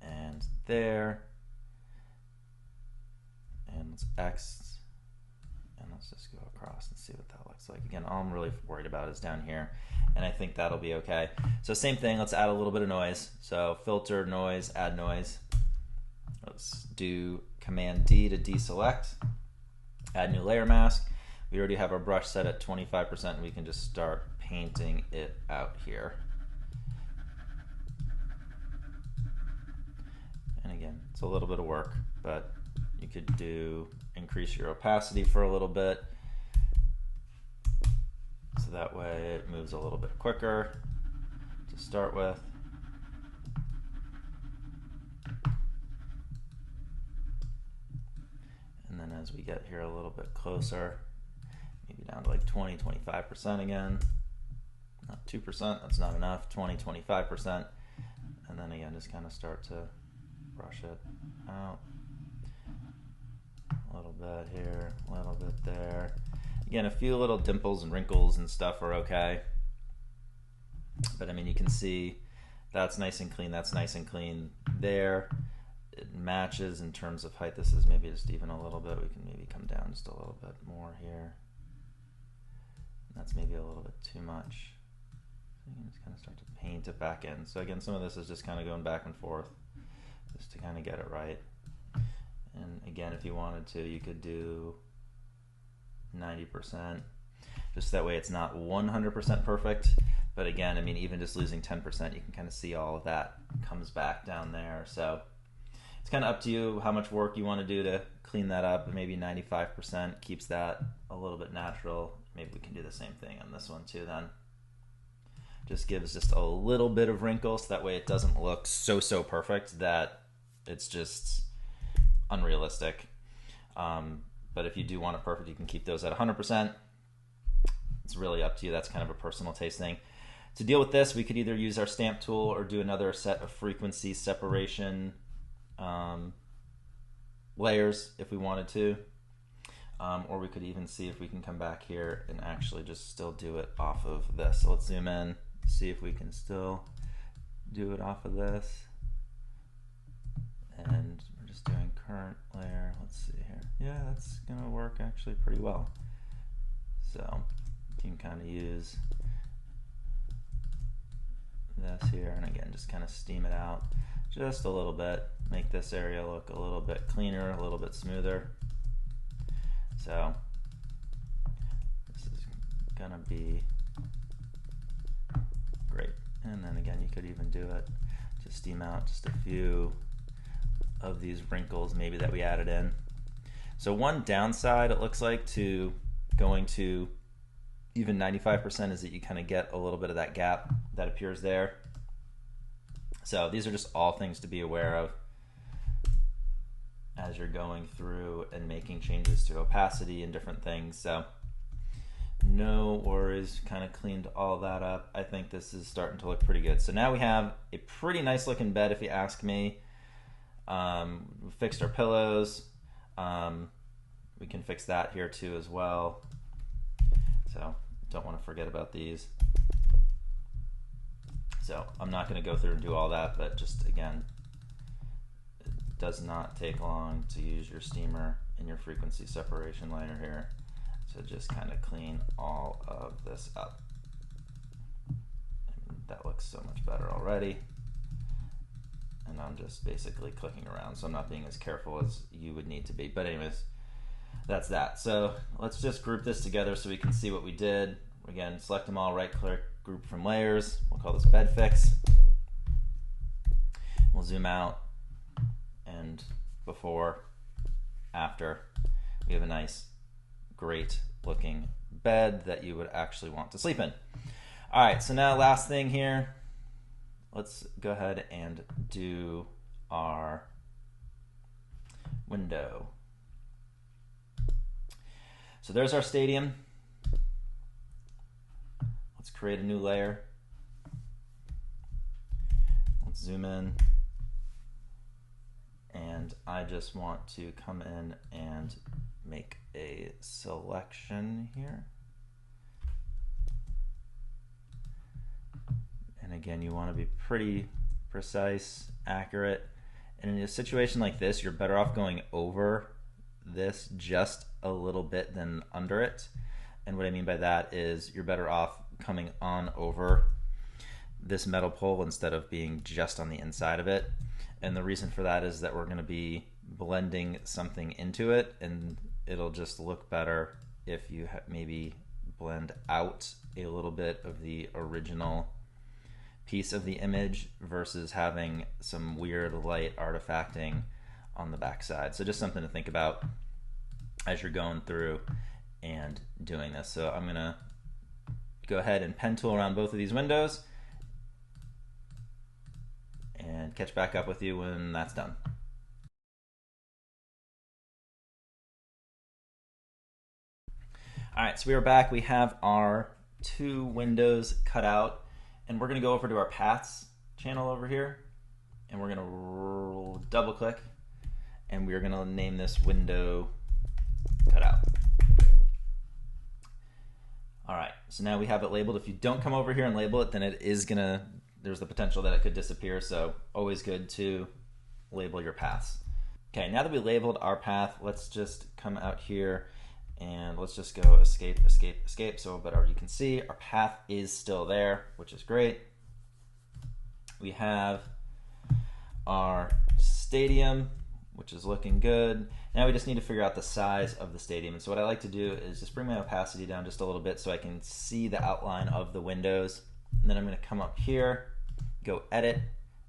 and there. And let's X. And let's just go across and see what that looks like. Again, all I'm really worried about is down here, and I think that'll be okay. So same thing, let's add a little bit of noise. So filter, noise, add noise. Let's do Command D to deselect. Add new layer mask. We already have our brush set at 25%, and we can just start painting it out here. And again, it's a little bit of work, but you could increase your opacity for a little bit, so that way it moves a little bit quicker to start with. And then as we get here a little bit closer, maybe down to like 20, 25% again. Not 2%, that's not enough, 20, 25%. And then again, just kind of start to brush it out. bit here, a little bit there. Again, a few little dimples and wrinkles and stuff are okay. But I mean, you can see that's nice and clean, that's nice and clean there. It matches in terms of height. This is maybe just even a little bit. We can maybe come down just a little bit more here. That's maybe a little bit too much. So you can just kind of start to paint it back in. So again, some of this is just kind of going back and forth just to kind of get it right. And again, if you wanted to, you could do 90%, just that way it's not 100% perfect. But again, I mean, even just losing 10%, you can kind of see all of that comes back down there. So it's kind of up to you how much work you want to do to clean that up. Maybe 95% keeps that a little bit natural. Maybe we can do the same thing on this one too then. Just gives just a little bit of wrinkles, so that way it doesn't look so perfect that it's just unrealistic. But if you do want it perfect, you can keep those at 100%. It's really up to you. That's kind of a personal taste thing. To deal with this, we could either use our stamp tool or do another set of frequency separation layers if we wanted to. Or we could even see if we can come back here and actually just still do it off of this. So let's zoom in, see if we can still do it off of this. And we're just doing current layer. Let's see here. Yeah, that's gonna work actually pretty well. So you can kind of use this here, and again, just kind of steam it out just a little bit, make this area look a little bit cleaner, a little bit smoother. So this is gonna be great. And then again, you could even do it to steam out just a few of these wrinkles maybe that we added in. So one downside, it looks like, to going to even 95% is that you kind of get a little bit of that gap that appears there. So these are just all things to be aware of as you're going through and making changes to opacity and different things. So no worries, kind of cleaned all that up. I think this is starting to look pretty good. So now we have a pretty nice looking bed, if you ask me. We fixed our pillows. We can fix that here too as well. So don't want to forget about these. So I'm not going to go through and do all that, but just again, it does not take long to use your steamer in your frequency separation layer here to just kind of clean all of this up. And that looks so much better already. And I'm just basically clicking around, so I'm not being as careful as you would need to be. But anyways, that's that. So let's just group this together so we can see what we did. Again, select them all, right click, group from layers. We'll call this bed fix. We'll zoom out, and before, after, we have a nice, great looking bed that you would actually want to sleep in. All right, so now last thing here, let's go ahead and do our window. So there's our stadium. Let's create a new layer. Let's zoom in. And I just want to come in and make a selection here. And again, you want to be pretty precise, accurate. And in a situation like this, you're better off going over this just a little bit than under it. And what I mean by that is you're better off coming on over this metal pole instead of being just on the inside of it. And the reason for that is that we're going to be blending something into it, and it'll just look better if you maybe blend out a little bit of the original piece of the image versus having some weird light artifacting on the backside. So just something to think about as you're going through and doing this. So I'm gonna go ahead and pen tool around both of these windows and catch back up with you when that's done. All right, so we are back. We have our two windows cut out, and we're gonna go over to our paths channel over here, and we're gonna double click, and we're gonna name this window So now we have it labeled. If you don't come over here and label it, then it is gonna, there's the potential that it could disappear. So always good to label your paths. Okay, now that we labeled our path, let's just come out here and let's just go escape, escape, escape. So, but you can see our path is still there, which is great. We have our stadium, which is looking good. Now we just need to figure out the size of the stadium. And so what I like to do is just bring my opacity down just a little bit so I can see the outline of the windows. And then I'm gonna come up here, go edit,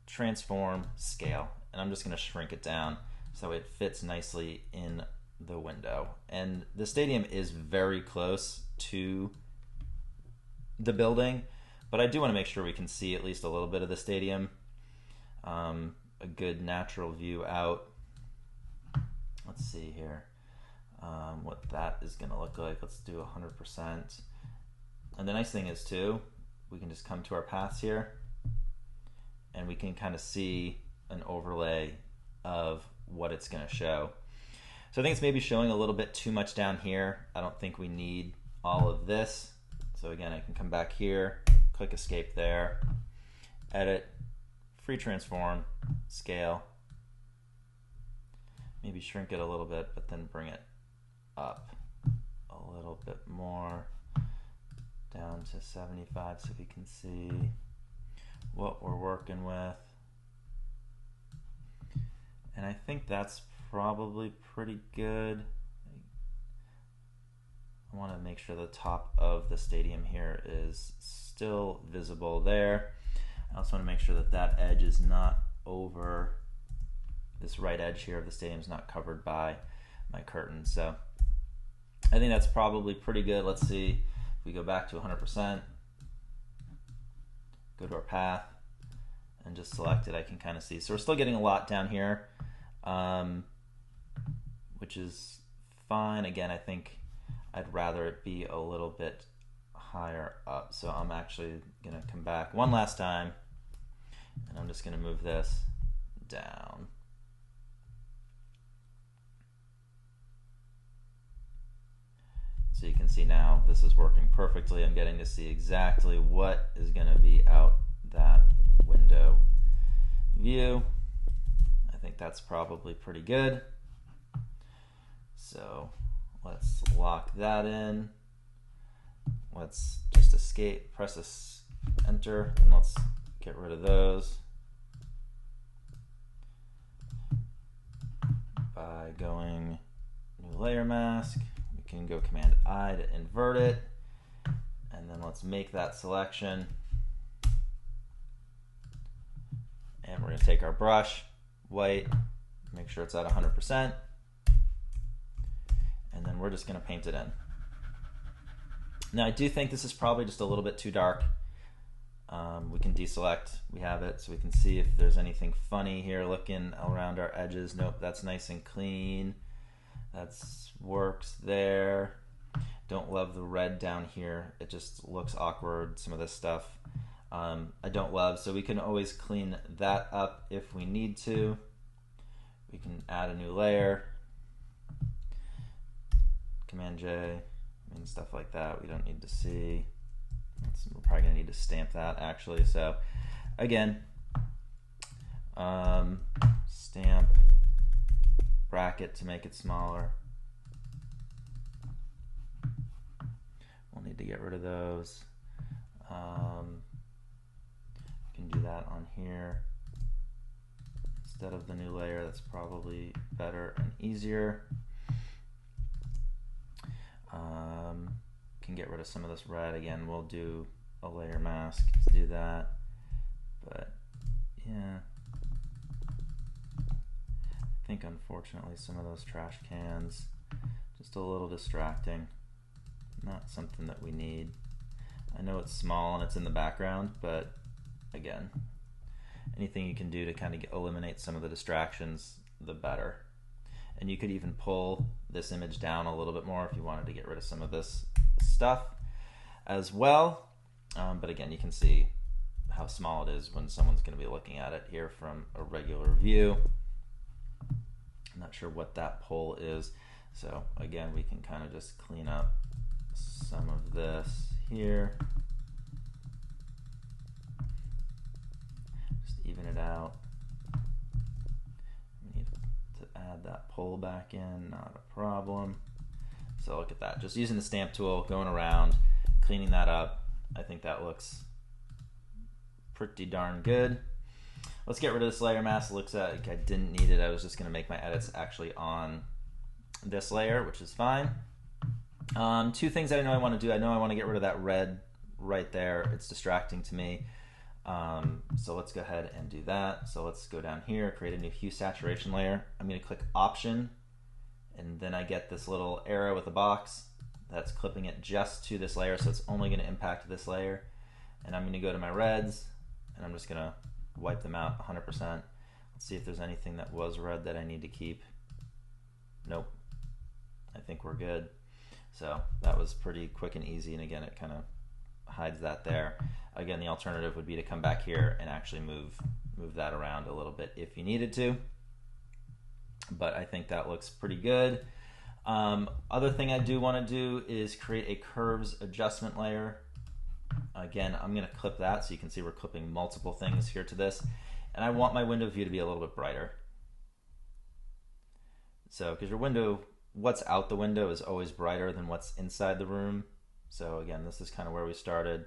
transform, scale. And I'm just gonna shrink it down so it fits nicely in the window. And the stadium is very close to the building, but I do want to make sure we can see at least a little bit of the stadium. A good natural view out. Let's see here what that is going to look like. Let's do 100%. And the nice thing is too, we can just come to our paths here and we can kind of see an overlay of what it's going to show. So I think it's maybe showing a little bit too much down here. I don't think we need all of this. So again, I can come back here, click escape there, edit, free transform, scale, maybe shrink it a little bit, but then bring it up a little bit more, down to 75 so we can see what we're working with. And I think that's probably pretty good. I want to make sure the top of the stadium here is still visible there. I also want to make sure that that edge is not over, this right edge here of the stadium is not covered by my curtain. So I think that's probably pretty good. Let's see if we go back to 100%, go to our path and just select it. I can kind of see. So we're still getting a lot down here, which is fine. Again, I think I'd rather it be a little bit higher up. So I'm actually gonna come back one last time and I'm just gonna move this down. So you can see now this is working perfectly. I'm getting to see exactly what is gonna be out that window view. I think that's probably pretty good. So let's lock that in. Let's just escape, press this enter, and let's get rid of those by going new layer mask. We can go Command I to invert it, and then let's make that selection. And we're going to take our brush, white, make sure it's at 100%. And then we're just going to paint it in. Now I do think this is probably just a little bit too dark. We can deselect, we have it, so we can see if there's anything funny here looking around our edges. Nope, that's nice and clean. That works there. Don't love the red down here. It just looks awkward, some of this stuff. I don't love, so we can always clean that up if we need to. We can add a new layer. Command J, and stuff like that we don't need to see. We're probably going to need to stamp that actually. So again, stamp, bracket to make it smaller. We'll need to get rid of those. Can do that on here instead of the new layer. That's probably better and easier. Can get rid of some of this red. Again, we'll do a layer mask to do that, but yeah, I think unfortunately some of those trash cans just a little distracting, not something that we need. I know it's small and it's in the background, but again, anything you can do to kind of eliminate some of the distractions, the better. And you could even pull this image down a little bit more if you wanted to get rid of some of this stuff as well. But again, you can see how small it is when someone's going to be looking at it here from a regular view. I'm not sure what that pull is. So again, we can kind of just clean up some of this here. Just even it out. We need to add that pull back in, not a problem. So look at that, just using the stamp tool, going around, cleaning that up. I think that looks pretty darn good. Let's get rid of this layer mask. It looks like I didn't need it. I was just gonna make my edits actually on this layer, which is fine. Two things that I know I want to do. I know I want to get rid of that red right there. It's distracting to me. So let's go ahead and do that. So let's go down here, create a new hue saturation layer. I'm going to click Option, and then I get this little arrow with a box that's clipping it just to this layer, so it's only going to impact this layer. And I'm going to go to my reds, and I'm just going to wipe them out 100%. Let's see if there's anything that was red that I need to keep. Nope. I think we're good. So that was pretty quick and easy, and again, it kind of hides that there. Again, the alternative would be to come back here and actually move that around a little bit if you needed to, but I think that looks pretty good. Other thing I do want to do is create a curves adjustment layer. Again, I'm going to clip that so you can see we're clipping multiple things here to this, and I want my window view to be a little bit brighter. So because your window, what's out the window is always brighter than what's inside the room. So again, this is kind of where we started.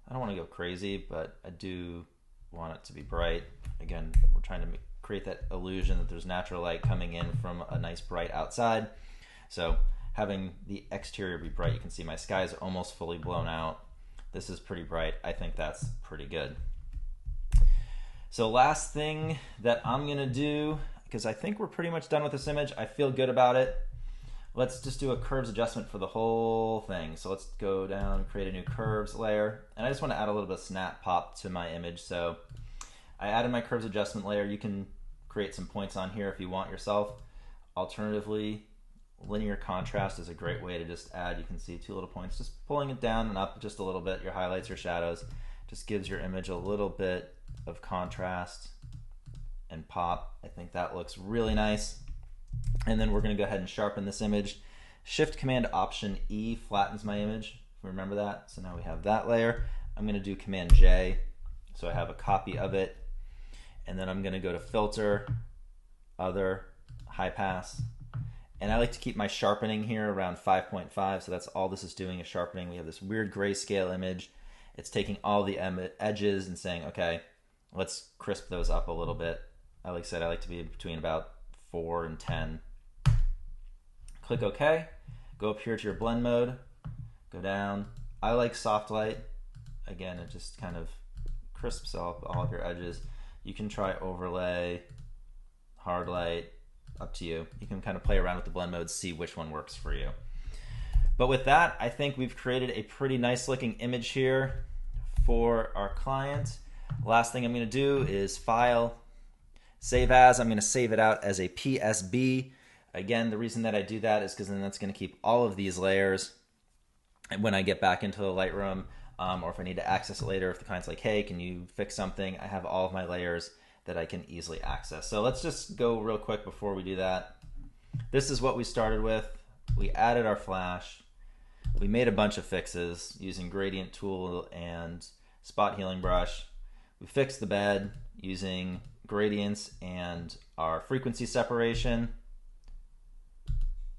I don't want to go crazy, but I do want it to be bright. Again, we're trying to create that illusion that there's natural light coming in from a nice bright outside. So having the exterior be bright, you can see my sky is almost fully blown out. This is pretty bright. I think that's pretty good. So last thing that I'm gonna do, because I think we're pretty much done with this image, I feel good about it. Let's just do a curves adjustment for the whole thing. So let's go down, create a new curves layer. And I just want to add a little bit of snap pop to my image. So I added my curves adjustment layer. You can create some points on here if you want yourself. Alternatively, linear contrast is a great way to just add, you can see 2 little points, just pulling it down and up just a little bit, your highlights, your shadows, just gives your image a little bit of contrast and pop. I think that looks really nice. And then we're going to go ahead and sharpen this image. Shift Command Option E flattens my image. Remember that? So now we have that layer. I'm going to do Command J so I have a copy of it. And then I'm going to go to Filter, Other, High Pass. And I like to keep my sharpening here around 5.5. So that's all this is doing is sharpening. We have this weird grayscale image. It's taking all the edges and saying, okay, let's crisp those up a little bit. Like I said, I like to be between about 4 and 10. Click OK. Go up here to your blend mode. Go down. I like soft light. Again, it just kind of crisps up all of your edges. You can try overlay, hard light, up to you. You can kind of play around with the blend modes, see which one works for you. But with that, I think we've created a pretty nice looking image here for our client. Last thing I'm going to do is File, Save As. I'm going to save it out as a PSB. Again, the reason that I do that is because then that's going to keep all of these layers. And when I get back into the Lightroom, or if I need to access it later, if the client's like, hey, can you fix something? I have all of my layers that I can easily access. So let's just go real quick before we do that. This is what we started with. We added our flash. We made a bunch of fixes using gradient tool and spot healing brush. We fixed the bed using gradients and our frequency separation.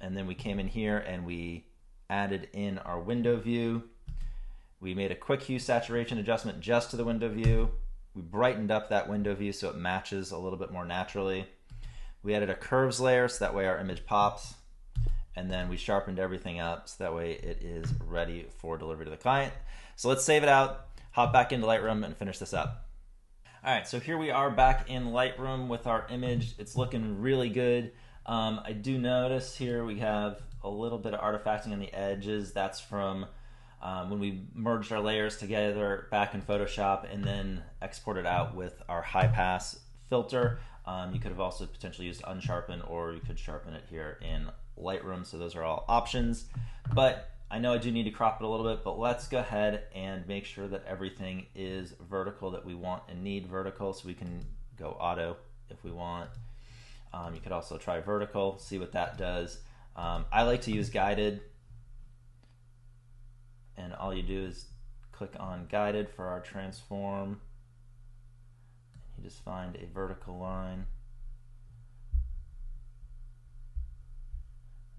And then we came in here and we added in our window view. We made a quick hue saturation adjustment just to the window view. We brightened up that window view so it matches a little bit more naturally. We added a curves layer so that way our image pops. And then we sharpened everything up so that way it is ready for delivery to the client. So let's save it out, hop back into Lightroom and finish this up. All right, so here we are back in Lightroom with our image. It's looking really good. I do notice here we have a little bit of artifacting on the edges. That's from when we merged our layers together back in Photoshop and then exported out with our high pass filter. You could have also potentially used unsharpen, or you could sharpen it here in Lightroom. So those are all options, but I know I do need to crop it a little bit, but let's go ahead and make sure that everything is vertical that we want and need vertical, so we can go auto if we want. You could also try vertical, see what that does. I like to use guided, And all you do is click on guided for our transform. You just find a vertical line.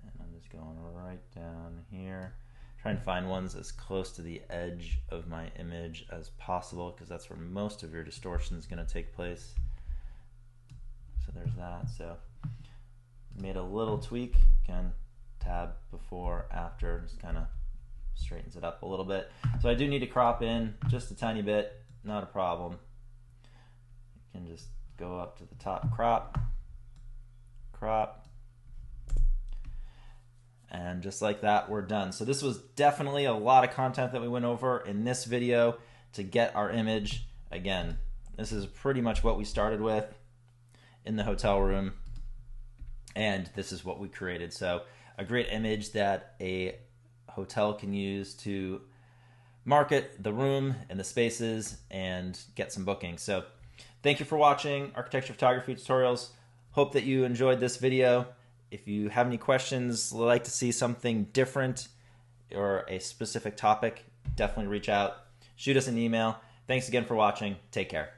And I'm just going right down here. Try and find ones as close to the edge of my image as possible, because that's where most of your distortion is going to take place. So there's that. So made a little tweak. Again, tab before, after, just kind of straightens it up a little bit. So I do need to crop in just a tiny bit, not a problem. You can just go up to the top, crop, and just like that, we're done. So this was definitely a lot of content that we went over in this video to get our image. Again, this is pretty much what we started with in the hotel room, and this is what we created. So a great image that a hotel can use to market the room and the spaces and get some bookings. So thank you for watching Architecture Photography Tutorials. Hope that you enjoyed this video. If you have any questions, like to see something different or a specific topic, definitely reach out. Shoot us an email. Thanks again for watching. Take care.